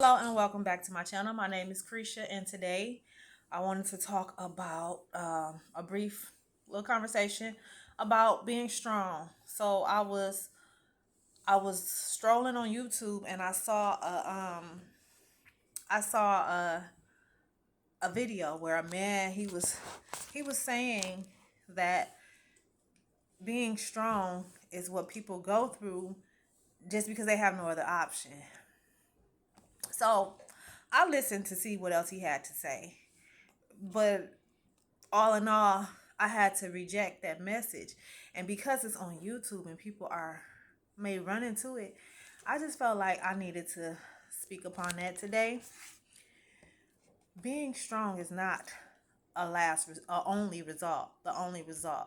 Hello and welcome back to my channel. My name is Creisha, and today I wanted to talk about a brief little conversation about being strong. So I was strolling on YouTube and I saw a video where a man he was saying that being strong is what people go through just because they have no other option. So I listened to see what else he had to say. But all in all, I had to reject that message. And because it's on YouTube and people are may run into it, I just felt like I needed to speak upon that today. Being strong is not a only result, the only result.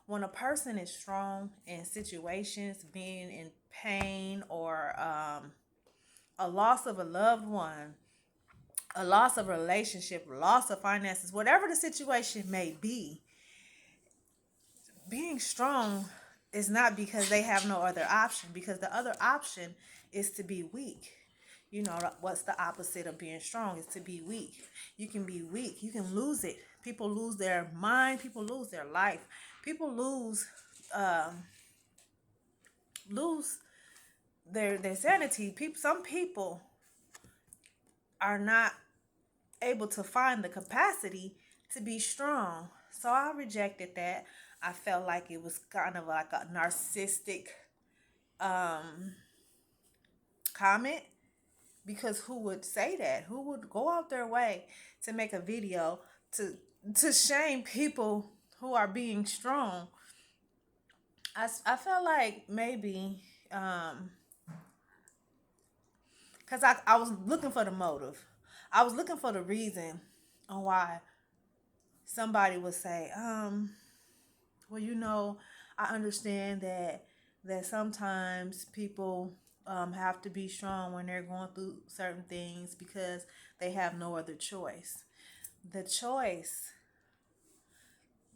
When a person is strong in situations, being in pain or a loss of a loved one, a loss of a relationship, loss of finances, whatever the situation may be, being strong is not because they have no other option, because the other option is to be weak. You know, what's the opposite of being strong is to be weak. You can be weak, you can lose it. People lose their mind, people lose their life, people um, lose their sanity. Some people are not able to find the capacity to be strong. So I rejected that. I felt like it was kind of like a narcissistic um, comment, because who would say that? Who would go out their way to make a video to shame people who are being strong? I felt like maybe because I was looking for the motive. I was looking for the reason on why somebody would say, well, I understand that sometimes people have to be strong when they're going through certain things because they have no other choice. The choice,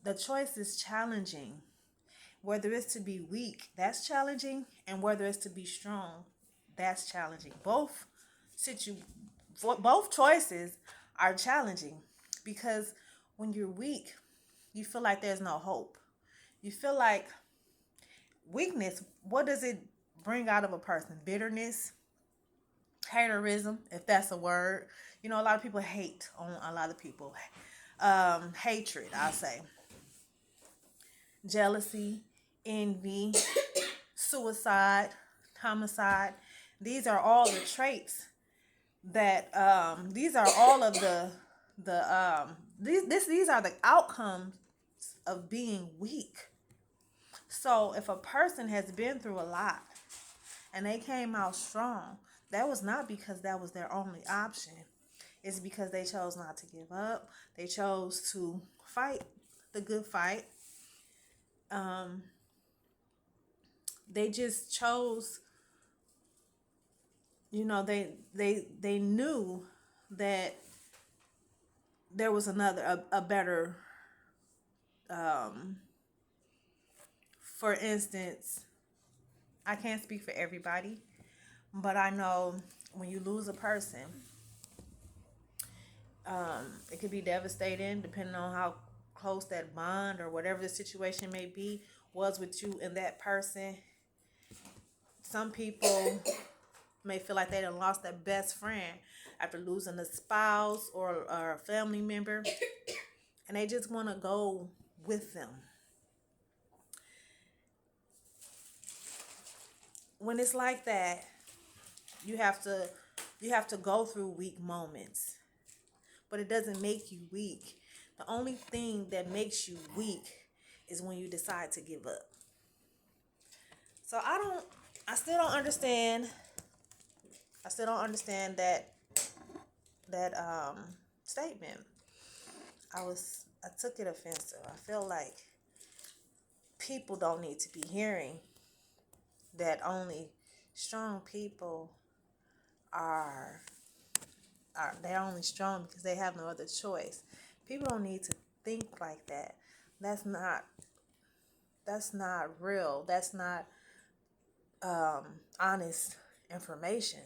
the choice is challenging. Whether it's to be weak, that's challenging, and whether it's to be strong, that's challenging. Situ, both choices are challenging because when you're weak, you feel like there's no hope. You feel like weakness, what does it bring out of a person? Bitterness, haterism, if that's a word. A lot of people hate on a lot of people. Hatred, I'll say. Jealousy, envy, suicide, homicide. These are all the traits that these are all of these are the outcomes of being weak. So if a person has been through a lot and they came out strong, that was not because that was their only option. It's because they chose not to give up. They chose to fight the good fight. Um, they just chose, they knew that there was a better, um, for instance, I can't speak for everybody, but I know when you lose a person, it could be devastating depending on how close that bond or whatever the situation may be was with you and that person. Some people may feel like they done lost their best friend after losing a spouse or a family member, and they just want to go with them. When it's like that, you have to go through weak moments, but it doesn't make you weak. The only thing that makes you weak is when you decide to give up. So I still don't understand. I still don't understand that statement. I took it offensive. I feel like people don't need to be hearing that only strong people are they're only strong because they have no other choice. People don't need to think like that. That's not real. That's not honest information.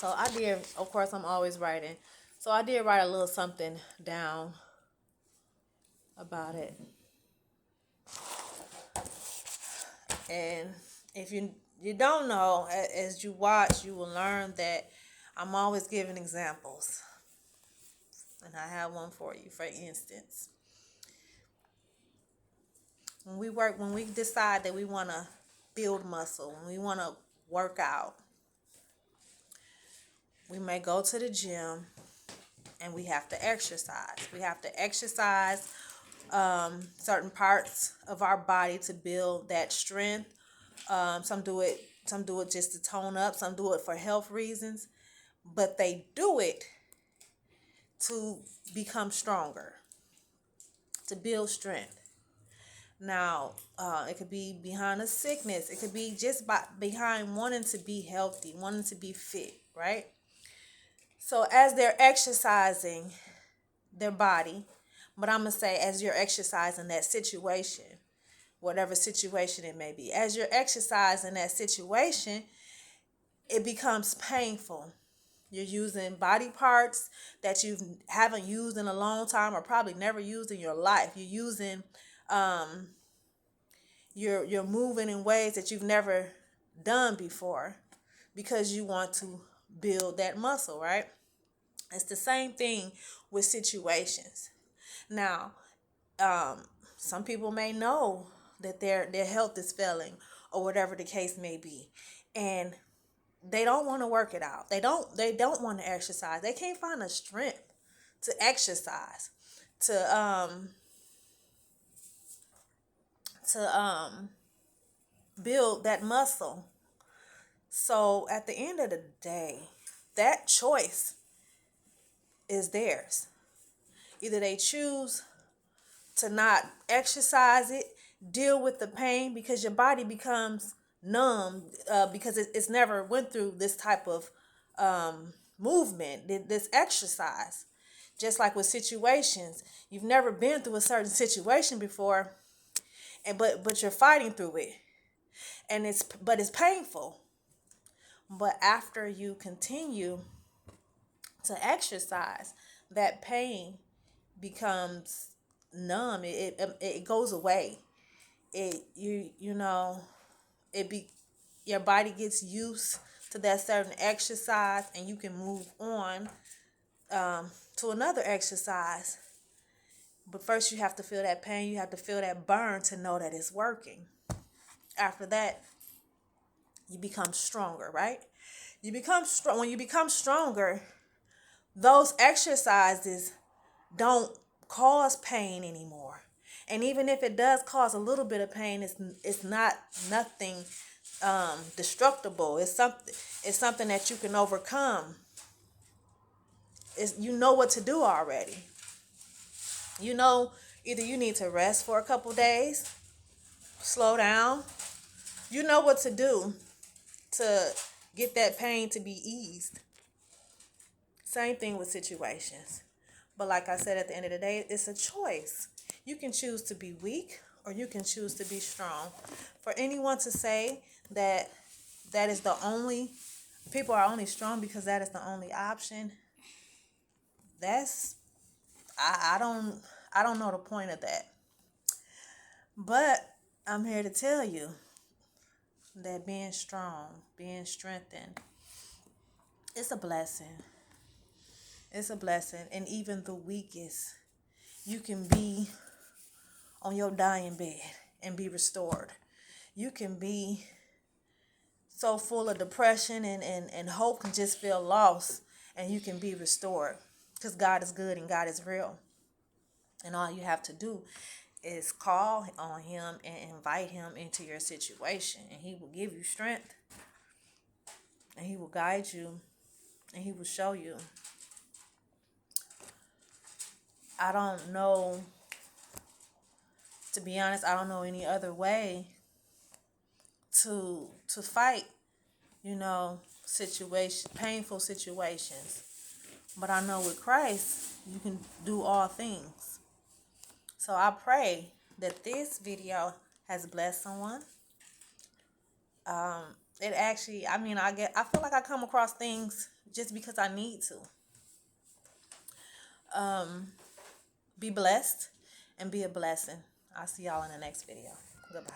So I did, of course, I'm always writing. So I did write a little something down about it. And if you don't know, as you watch, you will learn that I'm always giving examples. And I have one for you, for instance. When we decide that we want to build muscle, when we want to work out, we may go to the gym and we have to exercise. We have to exercise certain parts of our body to build that strength. Some do it just to tone up. Some do it for health reasons, but they do it to become stronger, to build strength. Now, it could be behind a sickness. It could be just behind wanting to be healthy, wanting to be fit, right? So as they're exercising their body, but I'm going to say as you're exercising that situation, whatever situation it may be, as you're exercising that situation, it becomes painful. You're using body parts that you haven't used in a long time or probably never used in your life. You're using, you're moving in ways that you've never done before because you want to build that muscle, right? It's the same thing with situations. Now, some people may know that their health is failing or whatever the case may be, and they don't want to work it out. They don't want to exercise. They can't find the strength to exercise, to build that muscle. So at the end of the day, that choice is theirs. Either they choose to not exercise it, deal with the pain because your body becomes numb because it's never went through this type of movement, this exercise. Just like with situations, you've never been through a certain situation before, and but you're fighting through it, and it's painful. But after you continue to exercise, that pain becomes numb. It goes away. You know, it be your body gets used to that certain exercise, and you can move on to another exercise. But first, you have to feel that pain. You have to feel that burn to know that it's working. After that, you become stronger, right? You become strong. When you become stronger, those exercises don't cause pain anymore. And even if it does cause a little bit of pain, it's not nothing destructible. It's something that you can overcome. You know what to do already. You know, either you need to rest for a couple days, slow down. You know what to do to get that pain to be eased. Same thing with situations. But like I said, at the end of the day, it's a choice. You can choose to be weak or you can choose to be strong. For anyone to say that that is the only, people are only strong because that is the only option, that's, I don't know the point of that. But I'm here to tell you that being strong, being strengthened, it's a blessing. It's a blessing. And even the weakest, you can be on your dying bed and be restored. You can be so full of depression and hope can just feel lost, and you can be restored because God is good and God is real. And all you have to do is call on him and invite him into your situation, and he will give you strength, and he will guide you, and he will show you. I don't know, to be honest, I don't know any other way to fight, painful situations. But I know with Christ, you can do all things. So I pray that this video has blessed someone. It actually, I mean, I feel like I come across things just because I need to. Be blessed and be a blessing. I'll see y'all in the next video. Goodbye.